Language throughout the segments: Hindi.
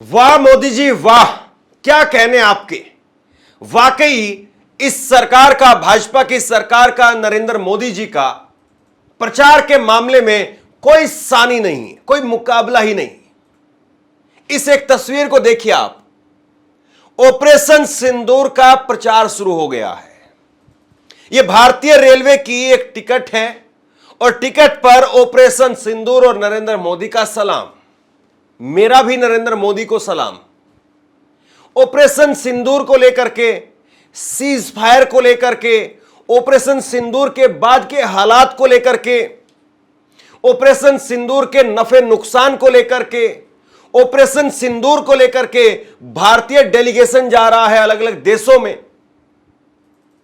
वाह मोदी जी वाह, क्या कहने आपके। वाकई इस सरकार का, भाजपा की सरकार का, नरेंद्र मोदी जी का प्रचार के मामले में कोई सानी नहीं है, कोई मुकाबला ही नहीं। इस एक तस्वीर को देखिए आप। ऑपरेशन सिंदूर का प्रचार शुरू हो गया है। यह भारतीय रेलवे की एक टिकट है और टिकट पर ऑपरेशन सिंदूर और नरेंद्र मोदी का सलाम। मेरा भी नरेंद्र मोदी को सलाम। ऑपरेशन सिंदूर को लेकर के, सीज फायर को लेकर के, ऑपरेशन सिंदूर के बाद के हालात को लेकर के, ऑपरेशन सिंदूर के नफे नुकसान को लेकर के, ऑपरेशन सिंदूर को लेकर के भारतीय डेलीगेशन जा रहा है अलग अलग देशों में।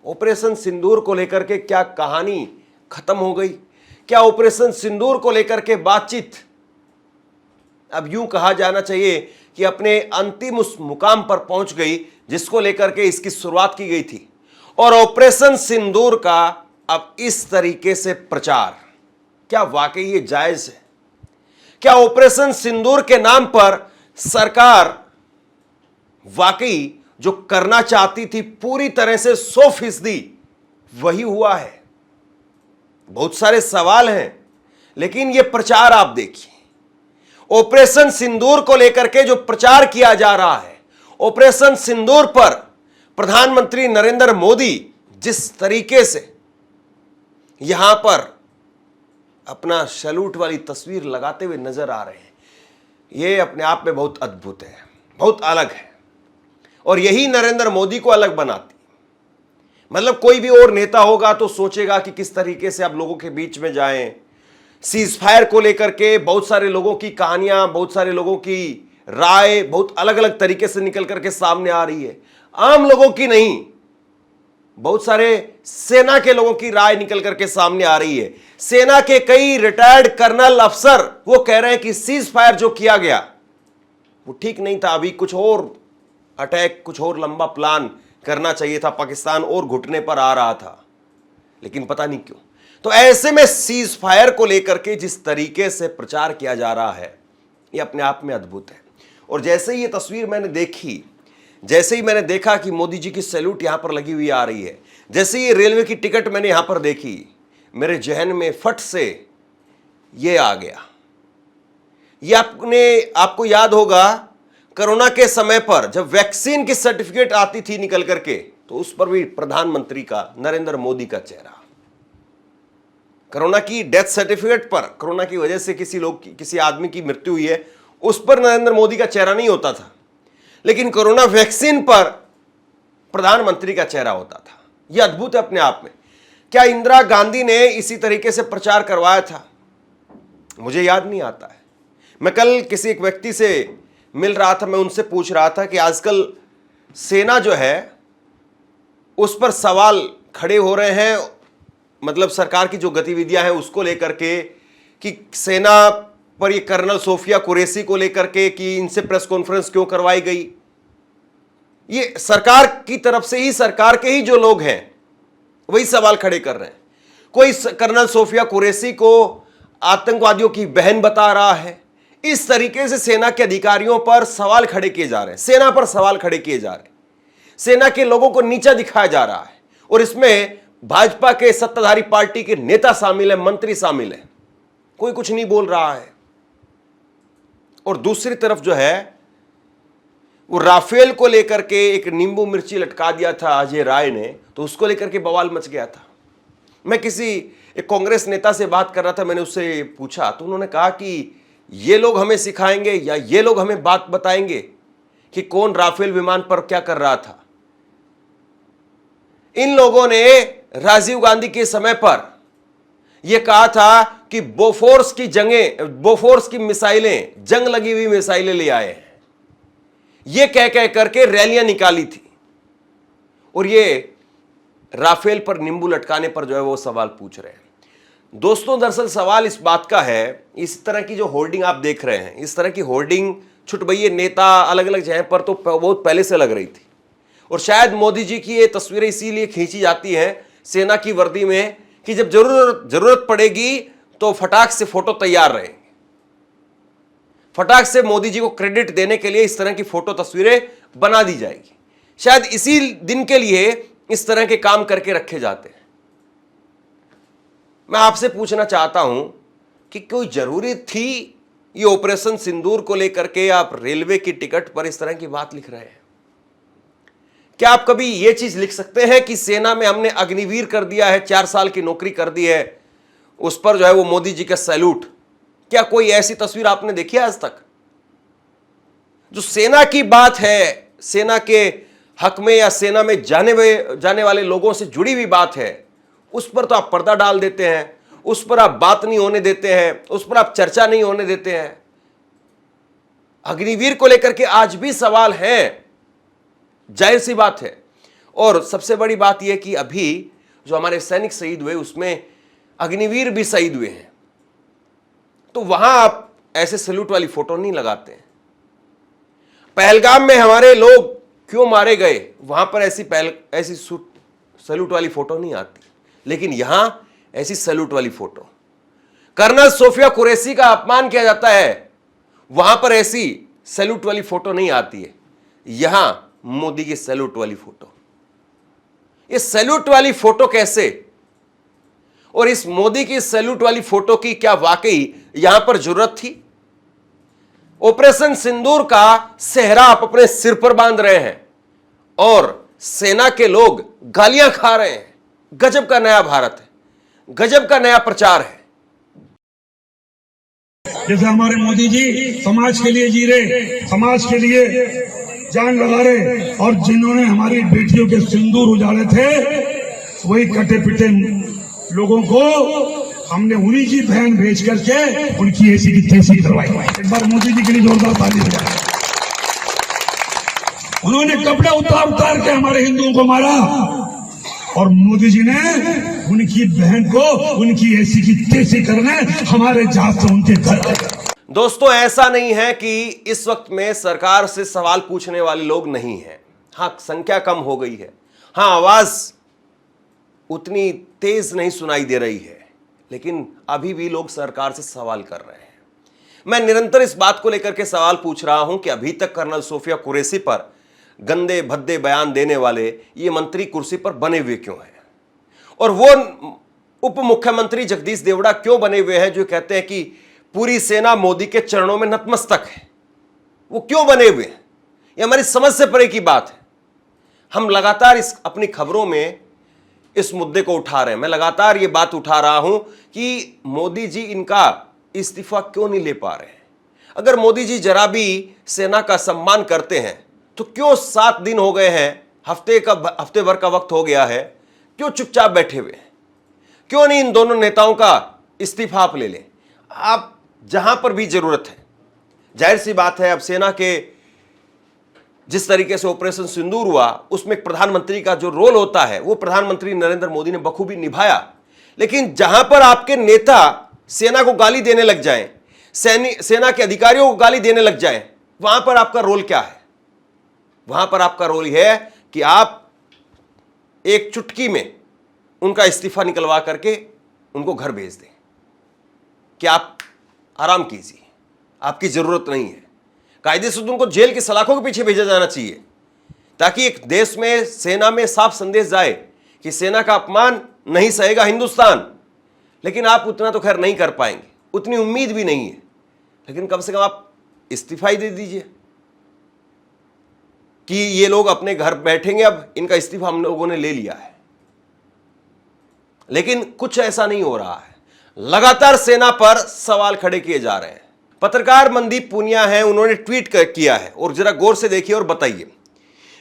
ऑपरेशन सिंदूर को लेकर के क्या कहानी खत्म हो गई? क्या ऑपरेशन सिंदूर को लेकर के बातचीत अब यूं कहा जाना चाहिए कि अपने अंतिम उस मुकाम पर पहुंच गई जिसको लेकर के इसकी शुरुआत की गई थी? और ऑपरेशन सिंदूर का अब इस तरीके से प्रचार, क्या वाकई ये जायज है? क्या ऑपरेशन सिंदूर के नाम पर सरकार वाकई जो करना चाहती थी पूरी तरह से 100% वही हुआ है? बहुत सारे सवाल हैं, लेकिन यह प्रचार आप देखिए। ऑपरेशन सिंदूर को लेकर के जो प्रचार किया जा रहा है, ऑपरेशन सिंदूर पर प्रधानमंत्री नरेंद्र मोदी जिस तरीके से यहां पर अपना सैल्यूट वाली तस्वीर लगाते हुए नजर आ रहे हैं, यह अपने आप में बहुत अद्भुत है, बहुत अलग है। और यही नरेंद्र मोदी को अलग बनाती। मतलब कोई भी और नेता होगा तो सोचेगा कि किस तरीके से आप लोगों के बीच में जाएं। सीज फायर को लेकर के बहुत सारे लोगों की कहानियां, बहुत सारे लोगों की राय बहुत अलग अलग तरीके से निकल करके सामने आ रही है। आम लोगों की नहीं, बहुत सारे सेना के लोगों की राय निकल करके सामने आ रही है। सेना के कई रिटायर्ड कर्नल अफसर वो कह रहे हैं कि सीज फायर जो किया गया वो ठीक नहीं था, अभी कुछ और अटैक, कुछ और लंबा प्लान करना चाहिए था, पाकिस्तान और घुटने पर आ रहा था, लेकिन पता नहीं क्यों। तो ऐसे में सीज फायर को लेकर के जिस तरीके से प्रचार किया जा रहा है, ये अपने आप में अद्भुत है। और जैसे ही ये तस्वीर मैंने देखी, जैसे ही मैंने देखा कि मोदी जी की सैल्यूट यहां पर लगी हुई आ रही है, जैसे ही रेलवे की टिकट मैंने यहां पर देखी, मेरे जहन में फट से ये आ गया। ये आपको याद होगा कोरोना के समय पर जब वैक्सीन की सर्टिफिकेट आती थी निकल करके, तो उस पर भी प्रधानमंत्री का, नरेंद्र मोदी का चेहरा। कोरोना की डेथ सर्टिफिकेट पर, कोरोना की वजह से किसी आदमी की मृत्यु हुई है, उस पर नरेंद्र मोदी का चेहरा नहीं होता था, लेकिन कोरोना वैक्सीन पर प्रधानमंत्री का चेहरा होता था। यह अद्भुत है अपने आप में। क्या इंदिरा गांधी ने इसी तरीके से प्रचार करवाया था? मुझे याद नहीं आता है। मैं कल किसी एक व्यक्ति से मिल रहा था, मैं उनसे पूछ रहा था कि आजकल सेना जो है उस पर सवाल खड़े हो रहे हैं, मतलब सरकार की जो गतिविधियां हैं उसको लेकर के, कि सेना पर ये कर्नल सोफिया कुरैशी को लेकर के कि इनसे प्रेस कॉन्फ्रेंस क्यों करवाई गई। ये सरकार की तरफ से ही, सरकार के ही जो लोग हैं वही सवाल खड़े कर रहे हैं। कोई कर्नल सोफिया कुरैशी को आतंकवादियों की बहन बता रहा है। इस तरीके से सेना के अधिकारियों पर सवाल खड़े किए जा रहे हैं, सेना पर सवाल खड़े किए जा रहे हैं, सेना के लोगों को नीचा दिखाया जा रहा है। और इसमें भाजपा के सत्ताधारी पार्टी के नेता शामिल है, मंत्री शामिल है, कोई कुछ नहीं बोल रहा है। और दूसरी तरफ जो है वो राफेल को लेकर के एक नींबू मिर्ची लटका दिया था अजय राय ने, तो उसको लेकर के बवाल मच गया था। मैं एक कांग्रेस नेता से बात कर रहा था, मैंने उससे पूछा तो उन्होंने कहा कि ये लोग हमें सिखाएंगे या ये लोग हमें बात बताएंगे कि कौन राफेल विमान पर क्या कर रहा था। इन लोगों ने राजीव गांधी के समय पर यह कहा था कि बोफोर्स की मिसाइलें, जंग लगी हुई मिसाइलें ले आए हैं, यह कह करके रैलियां निकाली थी। और ये राफेल पर नींबू लटकाने पर जो है वो सवाल पूछ रहे हैं। दोस्तों, दरअसल सवाल इस बात का है, इस तरह की जो होर्डिंग आप देख रहे हैं, इस तरह की होर्डिंग छुटभइये नेता अलग अलग जगह पर तो बहुत पहले से लग रही थी। और शायद मोदी जी की ये तस्वीरें इसीलिए खींची जाती हैं सेना की वर्दी में कि जब जरूरत पड़ेगी तो फटाक से फोटो तैयार रहेंगे। फटाक से मोदी जी को क्रेडिट देने के लिए इस तरह की फोटो तस्वीरें बना दी जाएगी। शायद इसी दिन के लिए इस तरह के काम करके रखे जाते हैं। मैं आपसे पूछना चाहता हूं कि कोई जरूरी थी ये ऑपरेशन सिंदूर को लेकर के आप रेलवे की टिकट पर इस तरह की बात लिख रहे हैं? क्या आप कभी यह चीज लिख सकते हैं कि सेना में हमने अग्निवीर कर दिया है, 4 साल की नौकरी कर दी है, उस पर जो है वो मोदी जी का सैल्यूट? क्या कोई ऐसी तस्वीर आपने देखी है आज तक? जो सेना की बात है, सेना के हक में या सेना में जाने वाले लोगों से जुड़ी हुई बात है, उस पर तो आप पर्दा डाल देते हैं, उस पर आप बात नहीं होने देते हैं, उस पर आप चर्चा नहीं होने देते हैं। अग्निवीर को लेकर के आज भी सवाल है, जाहिर सी बात है। और सबसे बड़ी बात यह कि अभी जो हमारे सैनिक शहीद हुए उसमें अग्निवीर भी शहीद हुए हैं, तो वहां आप ऐसे सैल्यूट वाली फोटो नहीं लगाते हैं। पहलगाम में हमारे लोग क्यों मारे गए, वहां पर ऐसी सैल्यूट वाली फोटो नहीं आती, लेकिन यहां ऐसी सैल्यूट वाली फोटो। कर्नल सोफिया कुरैशी का अपमान किया जाता है, वहां पर ऐसी सैल्यूट वाली फोटो नहीं आती है, यहां मोदी की सैल्यूट वाली फोटो। ये सैल्यूट वाली फोटो कैसे? और इस मोदी की सैल्यूट वाली फोटो की क्या वाकई यहां पर जरूरत थी? ऑपरेशन सिंदूर का सेहरा आप अपने सिर पर बांध रहे हैं और सेना के लोग गालियां खा रहे हैं। गजब का नया भारत है, गजब का नया प्रचार है। जैसे हमारे मोदी जी समाज के लिए जी रहे, समाज के लिए जान लगा रहे, और जिन्होंने हमारी बेटियों के सिंदूर उजाड़े थे, वही कटे पिटे लोगों को हमने उन्हीं की बहन भेज करके उनकी ऐसी की तैसी करवाई। एक बार मोदी जी के लिए जोरदार ताली बजाएं। उन्होंने कपड़े उतार के हमारे हिंदुओं को मारा, और मोदी जी ने उनकी बहन को उनकी ऐसी की तैसी करने हमारे जहाज से उनके घर। दोस्तों, ऐसा नहीं है कि इस वक्त में सरकार से सवाल पूछने वाले लोग नहीं हैं। हाँ, संख्या कम हो गई है, हाँ आवाज उतनी तेज नहीं सुनाई दे रही है, लेकिन अभी भी लोग सरकार से सवाल कर रहे हैं। मैं निरंतर इस बात को लेकर के सवाल पूछ रहा हूं कि अभी तक कर्नल सोफिया कुरैशी पर गंदे भद्दे बयान देने वाले ये मंत्री कुर्सी पर बने हुए क्यों हैं, और वो उप मुख्यमंत्री जगदीश देवड़ा क्यों बने हुए हैं जो कहते हैं कि पूरी सेना मोदी के चरणों में नतमस्तक है? वो क्यों बने हुए हैं? ये हमारी समझ से परे की बात है। हम लगातार अपनी खबरों में इस मुद्दे को उठा रहे हैं। मैं लगातार ये बात उठा रहा हूं कि मोदी जी इनका इस्तीफा क्यों नहीं ले पा रहे हैं। अगर मोदी जी जरा भी सेना का सम्मान करते हैं तो क्यों 7 दिन हो गए हैं, हफ्ते भर का वक्त हो गया है, क्यों चुपचाप बैठे हुए हैं? क्यों नहीं इन दोनों नेताओं का इस्तीफा आप ले लें? आप जहां पर भी जरूरत है, जाहिर सी बात है, अब सेना के जिस तरीके से ऑपरेशन सिंदूर हुआ उसमें प्रधानमंत्री का जो रोल होता है वो प्रधानमंत्री नरेंद्र मोदी ने बखूबी निभाया। लेकिन जहां पर आपके नेता सेना को गाली देने लग जाएं, सेना के अधिकारियों को गाली देने लग जाएं, वहां पर आपका रोल क्या है? वहां पर आपका रोल यह है कि आप एक चुटकी में उनका इस्तीफा निकलवा करके उनको घर भेज दें कि आप आराम कीजिए, आपकी जरूरत नहीं है। कायदे से उनको जेल की सलाखों के पीछे भेजा जाना चाहिए, ताकि एक देश में, सेना में साफ संदेश जाए कि सेना का अपमान नहीं सहेगा हिंदुस्तान। लेकिन आप उतना तो खैर नहीं कर पाएंगे, उतनी उम्मीद भी नहीं है, लेकिन कम से कम आप इस्तीफा ही दे दीजिए कि ये लोग अपने घर बैठेंगे, अब इनका इस्तीफा हम लोगों ने ले लिया है। लेकिन कुछ ऐसा नहीं हो रहा है। लगातार सेना पर सवाल खड़े किए जा रहे हैं। पत्रकार मनदीप पुनिया हैं, उन्होंने ट्वीट किया है, और जरा गौर से देखिए और बताइए।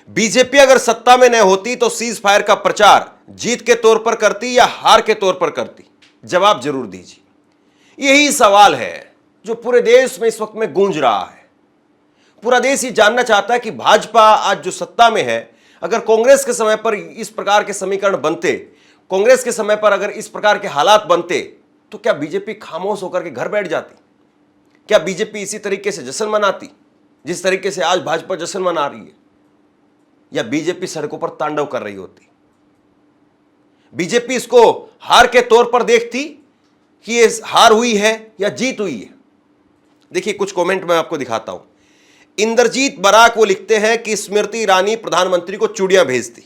बीजेपी अगर सत्ता में न होती तो सीज फायर का प्रचार जीत के तौर पर करती या हार के तौर पर करती? जवाब जरूर दीजिए। यही सवाल है जो पूरे देश में इस वक्त में गूंज रहा है। पूरा देश ये जानना चाहता है कि भाजपा आज जो सत्ता में है, अगर कांग्रेस के समय पर इस प्रकार के समीकरण बनते, कांग्रेस के समय पर अगर इस प्रकार के हालात बनते, तो क्या बीजेपी खामोश होकर के घर बैठ जाती? क्या बीजेपी इसी तरीके से जश्न मनाती जिस तरीके से आज भाजपा जश्न मना रही है? या बीजेपी सड़कों पर तांडव कर रही होती? बीजेपी इसको हार के तौर पर देखती कि ये हार हुई है या जीत हुई है? देखिए कुछ कमेंट मैं आपको दिखाता हूं। इंद्रजीत बराक वो लिखते हैं कि स्मृति ईरानी प्रधानमंत्री को चूड़ियां भेजती,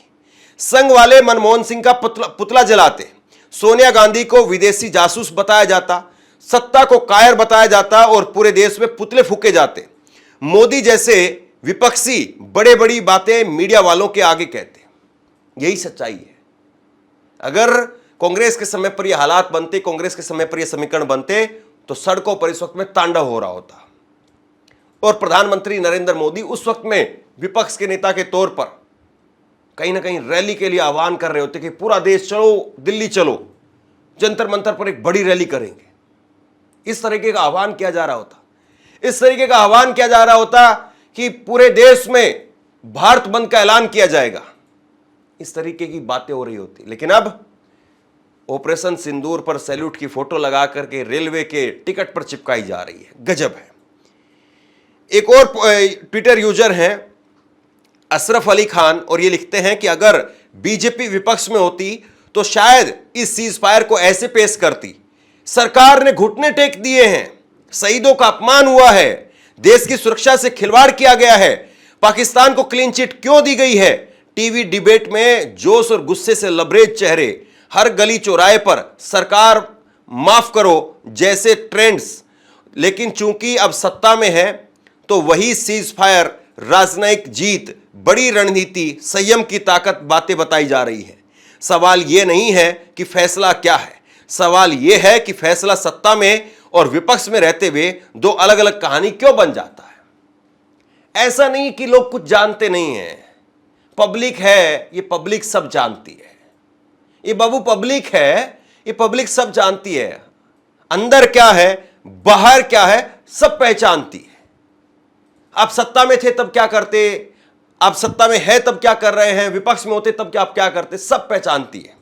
संघ वाले मनमोहन सिंह का पुतला जलाते, सोनिया गांधी को विदेशी जासूस बताया जाता, सत्ता को कायर बताया जाता और पूरे देश में पुतले फूके जाते। मोदी जैसे विपक्षी बड़े बड़ी बातें मीडिया वालों के आगे कहते। यही सच्चाई है। अगर कांग्रेस के समय पर यह हालात बनते, कांग्रेस के समय पर यह समीकरण बनते, तो सड़कों पर इस वक्त में तांडव हो रहा होता और प्रधानमंत्री नरेंद्र मोदी उस वक्त में विपक्ष के नेता के तौर पर कहीं ना कहीं रैली के लिए आह्वान कर रहे होते कि पूरा देश चलो, दिल्ली चलो, जंतर मंतर पर एक बड़ी रैली करेंगे। इस तरीके का आह्वान किया जा रहा होता। इस तरीके का आह्वान किया जा रहा होता कि पूरे देश में भारत बंद का ऐलान किया जाएगा। इस तरीके की बातें हो रही होती। लेकिन अब ऑपरेशन सिंदूर पर सैल्यूट की फोटो लगा करके रेलवे के टिकट पर चिपकाई जा रही है। गजब है। एक और ट्विटर यूजर हैं अशरफ अली खान और ये लिखते हैं कि अगर बीजेपी विपक्ष में होती तो शायद इस सीज फायर को ऐसे पेश करती, सरकार ने घुटने टेक दिए हैं, शहीदों का अपमान हुआ है, देश की सुरक्षा से खिलवाड़ किया गया है, पाकिस्तान को क्लीन चिट क्यों दी गई है। टीवी डिबेट में जोश और गुस्से से लबरेज चेहरे, हर गली चौराहे पर सरकार माफ करो जैसे ट्रेंड्स। लेकिन चूंकि अब सत्ता में है तो वही सीज फायर, राजनयिक जीत, बड़ी रणनीति, संयम की ताकत बातें बताई जा रही है। सवाल यह नहीं है कि फैसला क्या है, सवाल यह है कि फैसला सत्ता में और विपक्ष में रहते हुए दो अलग अलग कहानी क्यों बन जाता है। ऐसा नहीं कि लोग कुछ जानते नहीं हैं, पब्लिक है, ये पब्लिक सब जानती है। ये बाबू पब्लिक है, ये पब्लिक सब जानती है। अंदर क्या है, बाहर क्या है, सब पहचानती है। आप सत्ता में थे तब क्या करते, आप सत्ता में है तब क्या कर रहे हैं, विपक्ष में होते तब क्या आप क्या करते, सब पहचानती है।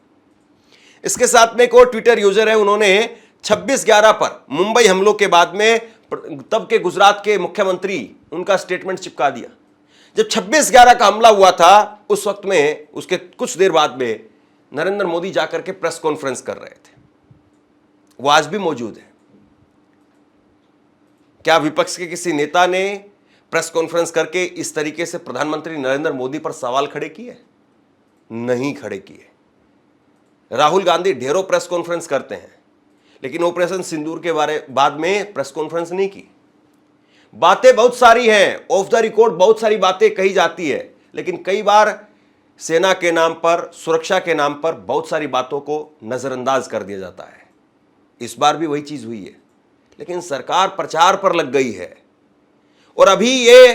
इसके साथ में एक और ट्विटर यूजर है, उन्होंने 26/11 पर मुंबई हमलों के बाद में तब के गुजरात के मुख्यमंत्री उनका स्टेटमेंट चिपका दिया। जब 26/11 का हमला हुआ था उस वक्त में, उसके कुछ देर बाद में नरेंद्र मोदी जाकर के प्रेस कॉन्फ्रेंस कर रहे थे। वो आज भी मौजूद है। क्या विपक्ष के किसी नेता ने प्रेस कॉन्फ्रेंस करके इस तरीके से प्रधानमंत्री नरेंद्र मोदी पर सवाल खड़े किए? नहीं खड़े किए। राहुल गांधी ढेरों प्रेस कॉन्फ्रेंस करते हैं, लेकिन ऑपरेशन सिंदूर के बाद में प्रेस कॉन्फ्रेंस नहीं की। बातें बहुत सारी हैं, ऑफ द रिकॉर्ड बहुत सारी बातें कही जाती है, लेकिन कई बार सेना के नाम पर, सुरक्षा के नाम पर बहुत सारी बातों को नजरअंदाज कर दिया जाता है। इस बार भी वही चीज हुई है, लेकिन सरकार प्रचार पर लग गई है। और अभी ये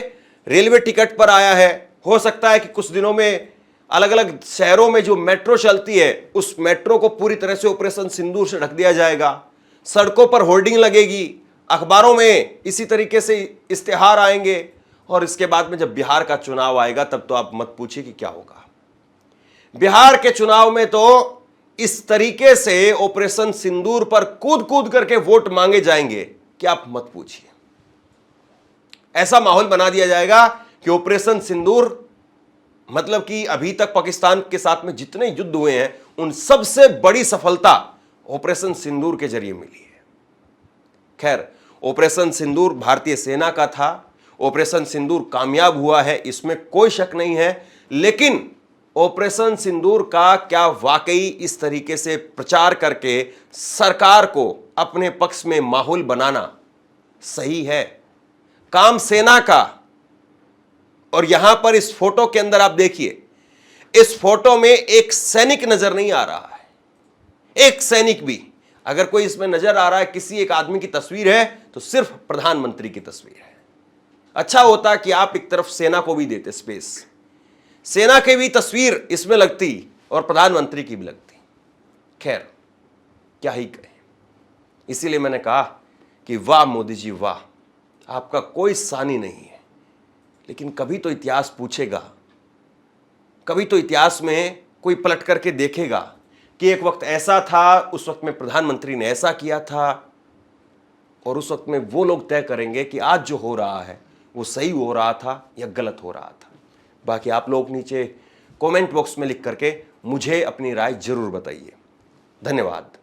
रेलवे टिकट पर आया है। हो सकता है कि कुछ दिनों में अलग अलग शहरों में जो मेट्रो चलती है, उस मेट्रो को पूरी तरह से ऑपरेशन सिंदूर से ढक दिया जाएगा। सड़कों पर होर्डिंग लगेगी, अखबारों में इसी तरीके से इश्तेहार आएंगे। और इसके बाद में जब बिहार का चुनाव आएगा तब तो आप मत पूछिए कि क्या होगा। बिहार के चुनाव में तो इस तरीके से ऑपरेशन सिंदूर पर कूद कूद करके वोट मांगे जाएंगे कि आप मत पूछिए। ऐसा माहौल बना दिया जाएगा कि ऑपरेशन सिंदूर मतलब कि अभी तक पाकिस्तान के साथ में जितने युद्ध हुए हैं उन सबसे बड़ी सफलता ऑपरेशन सिंदूर के जरिए मिली है। खैर, ऑपरेशन सिंदूर भारतीय सेना का था, ऑपरेशन सिंदूर कामयाब हुआ है, इसमें कोई शक नहीं है। लेकिन ऑपरेशन सिंदूर का क्या वाकई इस तरीके से प्रचार करके सरकार को अपने पक्ष में माहौल बनाना सही है? काम सेना का। और यहां पर इस फोटो के अंदर आप देखिए, इस फोटो में एक सैनिक नजर नहीं आ रहा है, एक सैनिक भी। अगर कोई इसमें नजर आ रहा है किसी एक आदमी की तस्वीर है तो सिर्फ प्रधानमंत्री की तस्वीर है। अच्छा होता कि आप एक तरफ सेना को भी देते स्पेस, सेना की भी तस्वीर इसमें लगती और प्रधानमंत्री की भी लगती। खैर, क्या ही कहें। इसीलिए मैंने कहा कि वाह मोदी जी वाह, आपका कोई सानी नहीं है। लेकिन कभी तो इतिहास पूछेगा, कभी तो इतिहास में कोई पलट करके देखेगा कि एक वक्त ऐसा था, उस वक्त में प्रधानमंत्री ने ऐसा किया था। और उस वक्त में वो लोग तय करेंगे कि आज जो हो रहा है वो सही हो रहा था या गलत हो रहा था। बाकी आप लोग नीचे कमेंट बॉक्स में लिख करके मुझे अपनी राय जरूर बताइए। धन्यवाद।